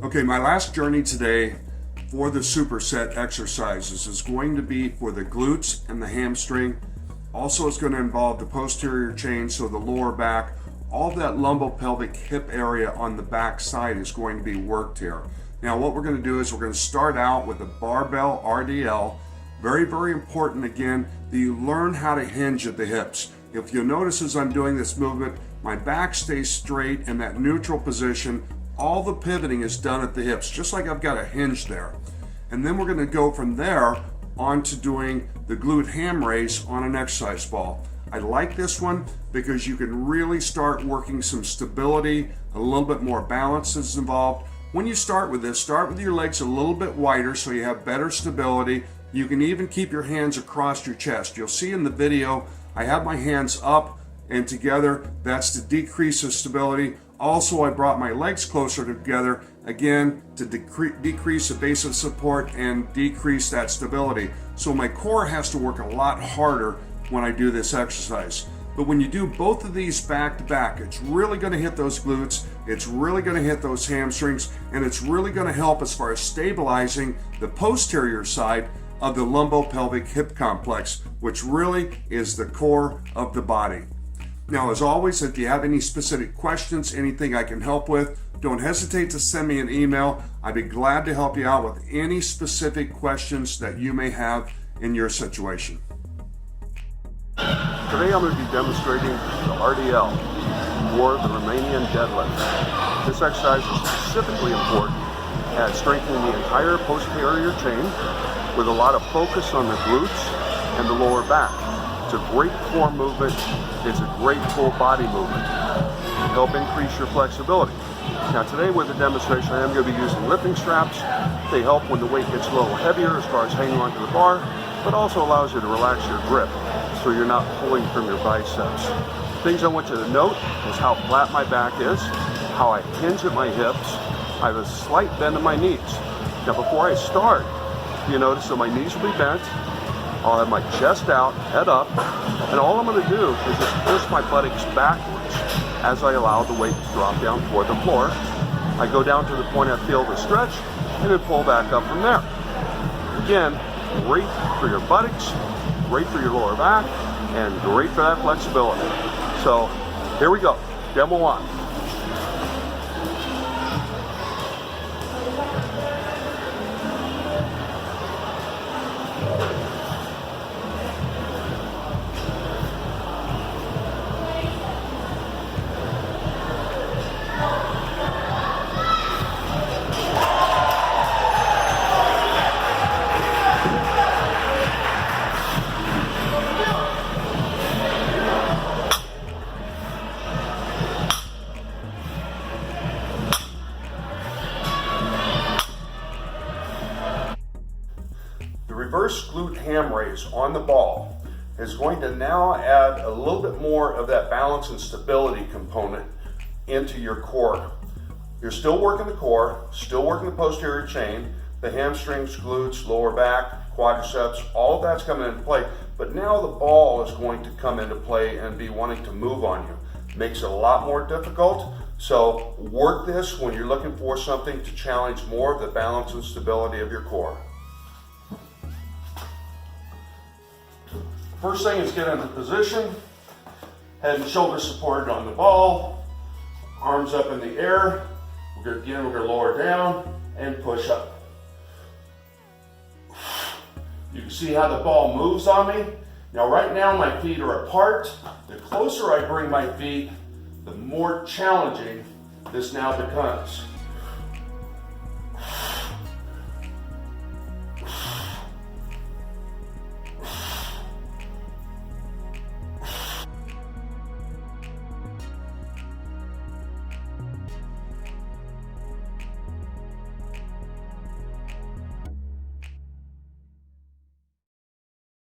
Okay, my last journey today for the superset exercises is going to be for the glutes and the hamstring. Also, it's going to involve the posterior chain, so the lower back. All that lumbopelvic hip area on the back side is going to be worked here. Now, what we're going to do is we're going to start out with a barbell RDL. Very, very important, again, that you learn how to hinge at the hips. If you'll notice as I'm doing this movement, my back stays straight in that neutral position. All the pivoting is done at the hips, just like I've got a hinge there. And then we're going to go from there on to doing the glute ham raise on an exercise ball. I like this one because you can really start working some stability, a little bit more balance is involved. When you start with this, start with your legs a little bit wider so you have better stability. You can even keep your hands across your chest. You'll see in the video, I have my hands up and together. That's to decrease the stability. Also, I brought my legs closer together, again, to decrease the base of support and decrease that stability. So my core has to work a lot harder when I do this exercise. But when you do both of these back to back, it's really going to hit those glutes, it's really going to hit those hamstrings, and it's really going to help as far as stabilizing the posterior side of the lumbopelvic hip complex, which really is the core of the body. Now, as always, if you have any specific questions, anything I can help with, don't hesitate to send me an email. I'd be glad to help you out with any specific questions that you may have in your situation. Today I'm going to be demonstrating the RDL, or the Romanian deadlift. This exercise is specifically important at strengthening the entire posterior chain with a lot of focus on the glutes and the lower back. It's a great core movement. It's a great full body movement to help increase your flexibility. Now today with the demonstration, I am going to be using lifting straps. They help when the weight gets a little heavier as far as hanging onto the bar, but also allows you to relax your grip so you're not pulling from your biceps. Things I want you to note is how flat my back is, how I hinge at my hips. I have a slight bend in my knees. Now before I start, you notice that my knees will be bent. I'll have my chest out, head up, and all I'm going to do is just push my buttocks backwards as I allow the weight to drop down toward the floor. I go down to the point I feel the stretch, and then pull back up from there. Again, great for your buttocks, great for your lower back, and great for that flexibility. So here we go, demo one. Reverse glute ham raise on the ball is going to now add a little bit more of that balance and stability component into your core. You're still working the core, still working the posterior chain, the hamstrings, glutes, lower back, quadriceps, all of that's coming into play, but now the ball is going to come into play and be wanting to move on you. Makes it a lot more difficult, so work this when you're looking for something to challenge more of the balance and stability of your core. First thing is get into position, head and shoulders supported on the ball, arms up in the air. We're going to lower down and push up. You can see how the ball moves on me. Now right now my feet are apart. The closer I bring my feet, the more challenging this now becomes.